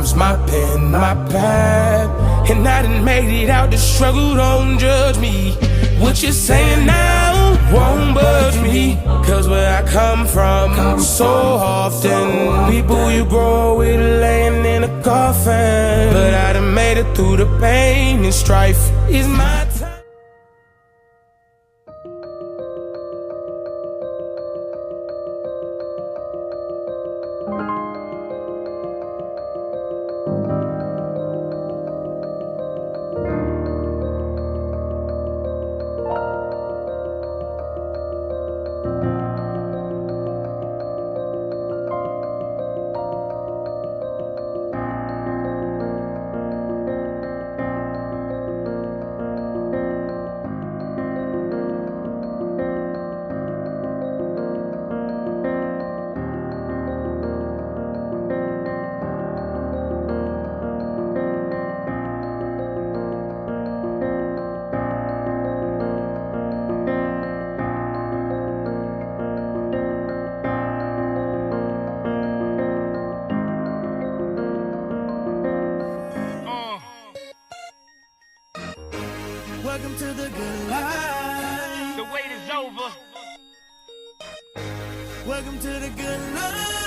was my pen, my path, and I done made it out the struggle. Don't judge me. What you're saying now won't budge me, cause where I come from, so often people you grow with laying in a coffin. But I done made it through the pain and strife. Is my time. Welcome to the good life. The wait is over. Welcome to the good life.